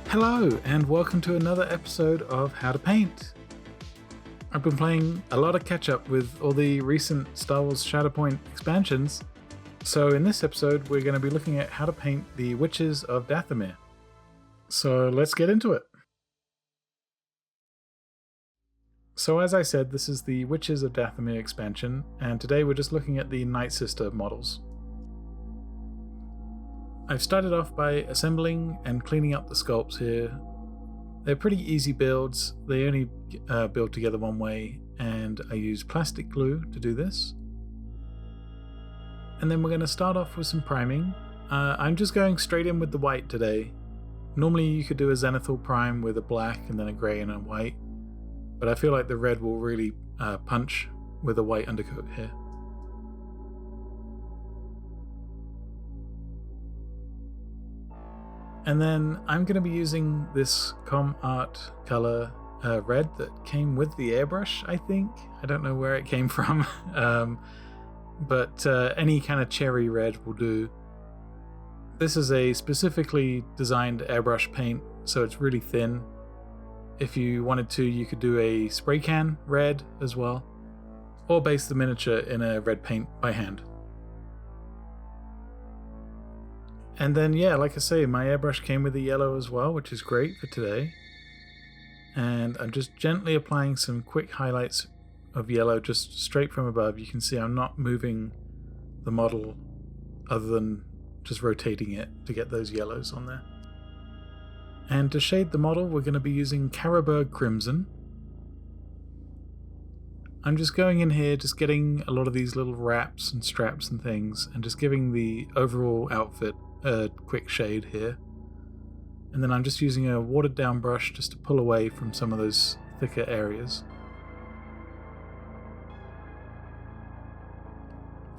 Hello and welcome to another episode of How to Paint. I've been playing a lot of catch up with all the recent Star Wars Shatterpoint expansions, so in this episode we're going to be looking at how to paint the Witches of Dathomir. So let's get into it. So as I said, this is the Witches of Dathomir expansion, and today we're just looking at the Nightsisters models. I've started off by assembling and cleaning up the sculpts here. They're pretty easy builds, they only build together one way, and I use plastic glue to do this. And then we're going to start off with some priming. I'm just going straight in with the white today. Normally you could do a zenithal prime with a black and then a grey and a white, but I feel like the red will really punch with a white undercoat here. And then I'm going to be using this Comart color red that came with the airbrush, I think. I don't know where it came from, but any kind of cherry red will do. This is a specifically designed airbrush paint, so it's really thin. If you wanted to, you could do a spray can red as well, or base the miniature in a red paint by hand. And then, yeah, like I say, my airbrush came with the yellow as well, which is great for today. And I'm just gently applying some quick highlights of yellow just straight from above. You can see I'm not moving the model other than just rotating it to get those yellows on there. And to shade the model, we're going to be using Carroburg Crimson. I'm just going in here, just getting a lot of these little wraps and straps and things, and just giving the overall outfit a quick shade here. And then I'm just using a watered down brush just to pull away from some of those thicker areas.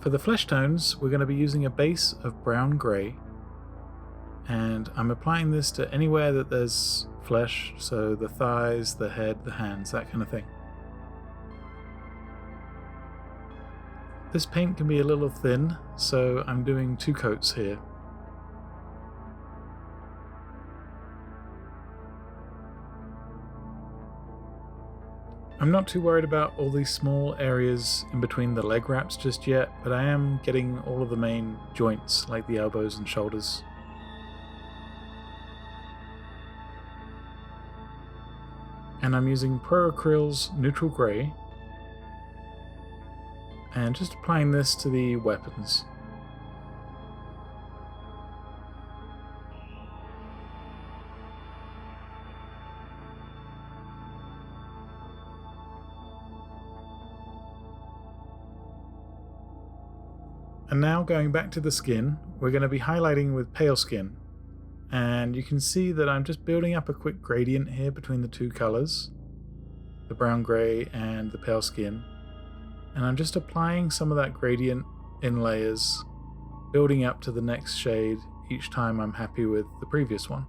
For the flesh tones, we're going to be using a base of brown grey, and I'm applying this to anywhere that there's flesh, so the thighs, the head, the hands, that kind of thing. This paint can be a little thin, so I'm doing 2 coats here. I'm not too worried about all these small areas in between the leg wraps just yet, but I am getting all of the main joints like the elbows and shoulders. And I'm using Pro Acryl's Neutral Grey and just applying this to the weapons. And now going back to the skin, we're going to be highlighting with pale skin. And you can see that I'm just building up a quick gradient here between the 2 colors, the brown grey and the pale skin. And I'm just applying some of that gradient in layers, building up to the next shade each time I'm happy with the previous one.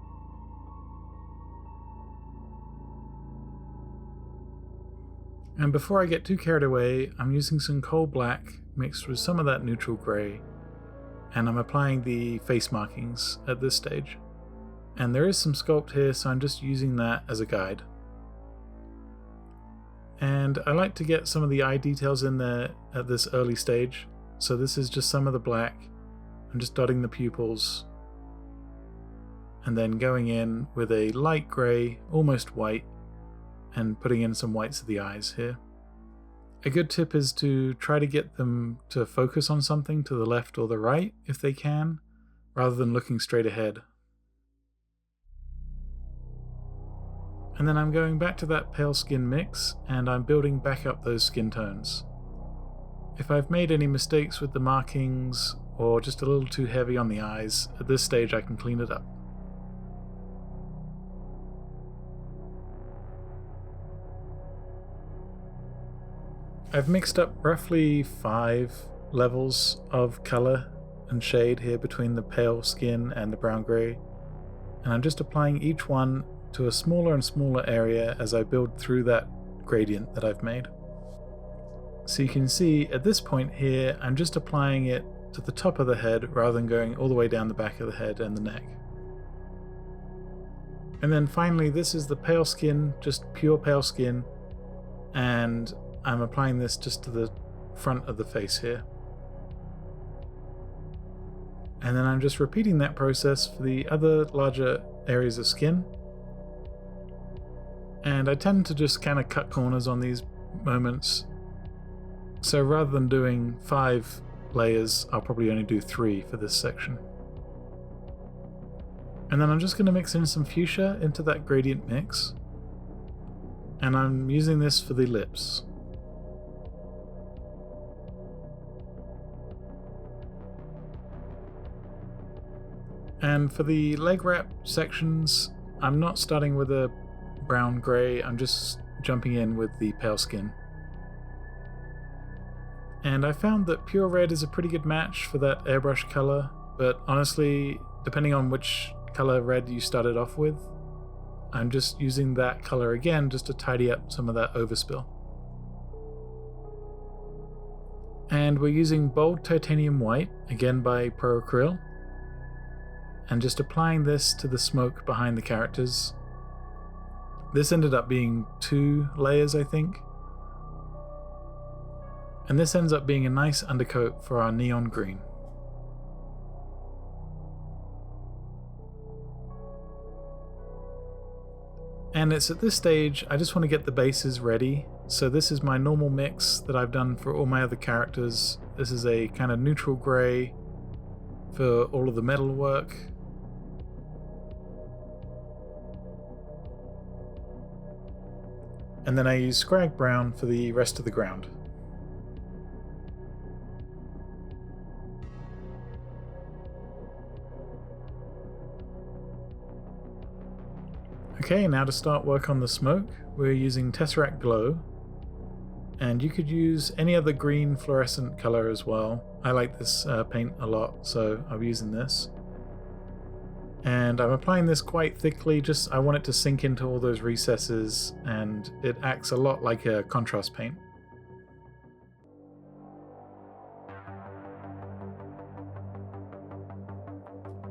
And before I get too carried away, I'm using some coal black mixed with some of that neutral grey, and I'm applying the face markings at this stage. And there is some sculpt here, so I'm just using that as a guide. And I like to get some of the eye details in there at this early stage, so this is just some of the black. I'm just dotting the pupils, and then going in with a light grey, almost white, and putting in some whites of the eyes here. A good tip is to try to get them to focus on something to the left or the right if they can, rather than looking straight ahead. And then I'm going back to that pale skin mix and I'm building back up those skin tones. If I've made any mistakes with the markings or just a little too heavy on the eyes, at this stage I can clean it up. I've mixed up roughly 5 levels of colour and shade here between the pale skin and the brown grey, and I'm just applying each one to a smaller and smaller area as I build through that gradient that I've made. So you can see at this point here, I'm just applying it to the top of the head rather than going all the way down the back of the head and the neck. And then finally, this is the pale skin, just pure pale skin, and I'm applying this just to the front of the face here. And then I'm just repeating that process for the other larger areas of skin. And I tend to just kind of cut corners on these moments. So rather than doing 5 layers, I'll probably only do 3 for this section. And then I'm just going to mix in some fuchsia into that gradient mix. And I'm using this for the lips. And for the leg wrap sections, I'm not starting with a brown grey, I'm just jumping in with the pale skin. And I found that pure red is a pretty good match for that airbrush color, but honestly, depending on which color red you started off with, I'm just using that color again just to tidy up some of that overspill. And we're using bold titanium white, again by Pro Acryl, and just applying this to the smoke behind the characters. This ended up being 2 layers, I think. And this ends up being a nice undercoat for our neon green. And it's at this stage I just want to get the bases ready. So this is my normal mix that I've done for all my other characters. This is a kind of neutral grey for all of the metal work. And then I use Skrag brown for the rest of the ground. Okay, now to start work on the smoke, we're using Tesseract Glow, and you could use any other green fluorescent color as well. I like this paint a lot, so I'm using this. And I'm applying this quite thickly, I want it to sink into all those recesses, and it acts a lot like a contrast paint.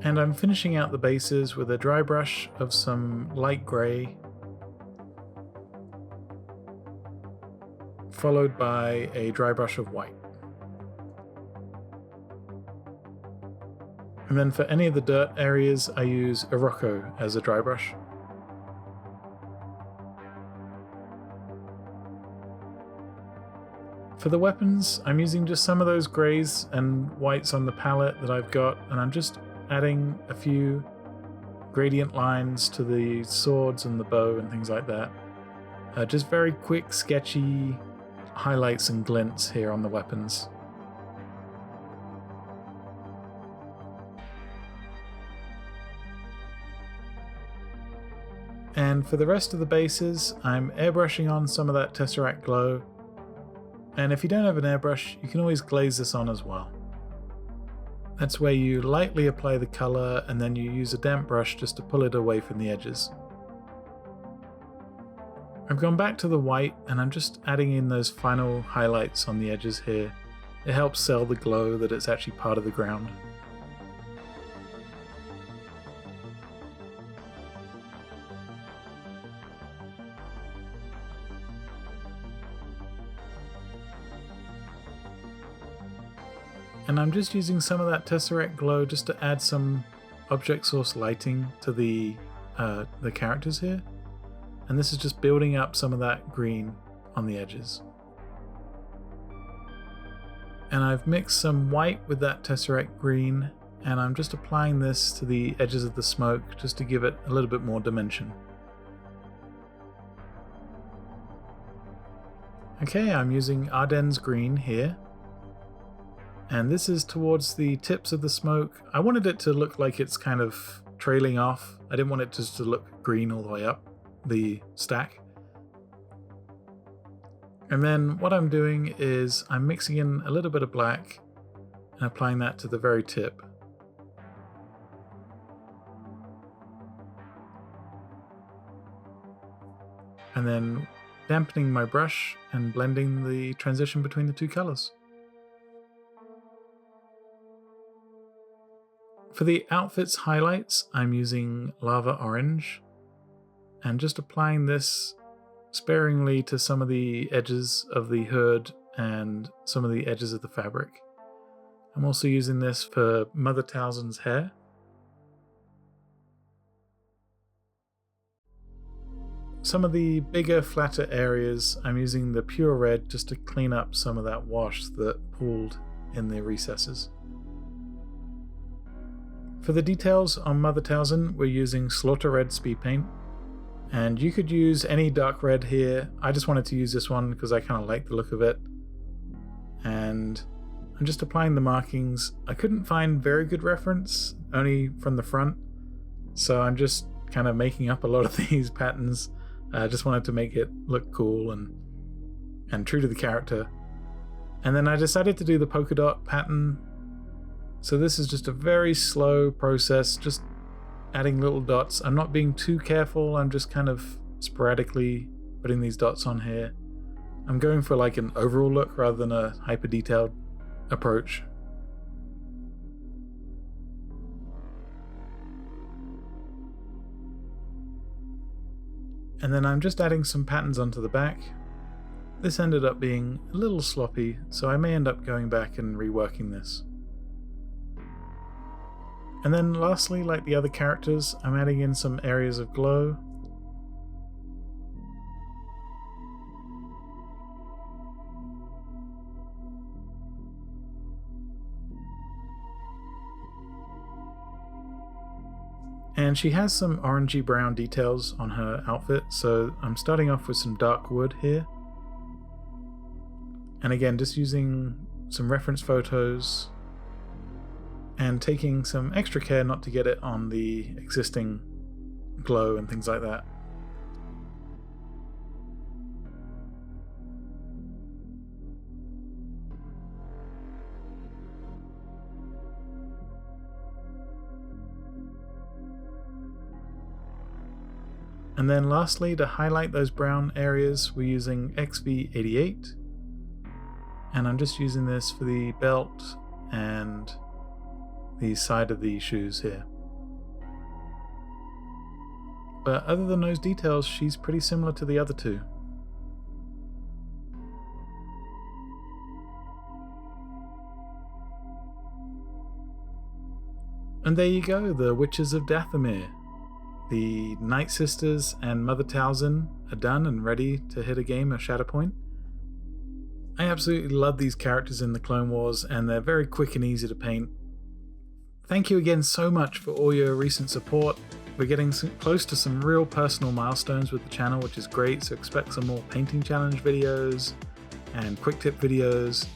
And I'm finishing out the bases with a dry brush of some light grey, followed by a dry brush of white. And then for any of the dirt areas, I use Iroko as a dry brush. For the weapons, I'm using just some of those greys and whites on the palette that I've got, and I'm just adding a few gradient lines to the swords and the bow and things like that. Just very quick, sketchy highlights and glints here on the weapons. And for the rest of the bases, I'm airbrushing on some of that Tesseract Glow. And if you don't have an airbrush, you can always glaze this on as well. That's where you lightly apply the color and then you use a damp brush just to pull it away from the edges. I've gone back to the white and I'm just adding in those final highlights on the edges here. It helps sell the glow that it's actually part of the ground. And I'm just using some of that Tesseract Glow just to add some object source lighting to the characters here. And this is just building up some of that green on the edges. And I've mixed some white with that Tesseract green, and I'm just applying this to the edges of the smoke just to give it a little bit more dimension. Okay, I'm using Ardennes green here. And this is towards the tips of the smoke. I wanted it to look like it's kind of trailing off. I didn't want it just to look green all the way up the stack. And then what I'm doing is I'm mixing in a little bit of black and applying that to the very tip. And then dampening my brush and blending the transition between the two colors. For the outfit's highlights, I'm using Lava Orange, and just applying this sparingly to some of the edges of the hood and some of the edges of the fabric. I'm also using this for Mother Talzin's hair. Some of the bigger, flatter areas, I'm using the pure red just to clean up some of that wash that pooled in the recesses. For the details on Mother Talzin, we're using Slaughter Red speed paint, and you could use any dark red here. I just wanted to use this one because I kind of like the look of it. And I'm just applying the markings. I couldn't find very good reference, only from the front, so I'm just kind of making up a lot of these patterns. I just wanted to make it look cool and true to the character. And then I decided to do the polka dot pattern. So this is just a very slow process, just adding little dots. I'm not being too careful, I'm just kind of sporadically putting these dots on here. I'm going for like an overall look rather than a hyper detailed approach. And then I'm just adding some patterns onto the back. This ended up being a little sloppy, so I may end up going back and reworking this. And then lastly, like the other characters, I'm adding in some areas of glow. And she has some orangey brown details on her outfit, so I'm starting off with some dark wood here. And again, just using some reference photos and taking some extra care not to get it on the existing glow and things like that. And then lastly, to highlight those brown areas, we're using XV88. And I'm just using this for the belt and the side of the shoes here. But other than those details, she's pretty similar to the other two. And there you go, the Witches of Dathomir. The Nightsisters and Mother Talzin are done and ready to hit a game of Shatterpoint. I absolutely love these characters in the Clone Wars, and they're very quick and easy to paint. Thank you again so much for all your recent support. We're getting close to some real personal milestones with the channel, which is great, so expect some more painting challenge videos and quick tip videos,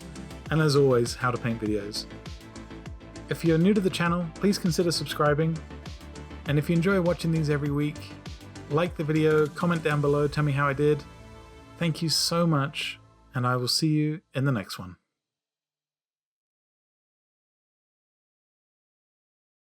and as always, how to paint videos. If you're new to the channel, please consider subscribing. And if you enjoy watching these every week, like the video, comment down below, tell me how I did. Thank you so much, and I will see you in the next one.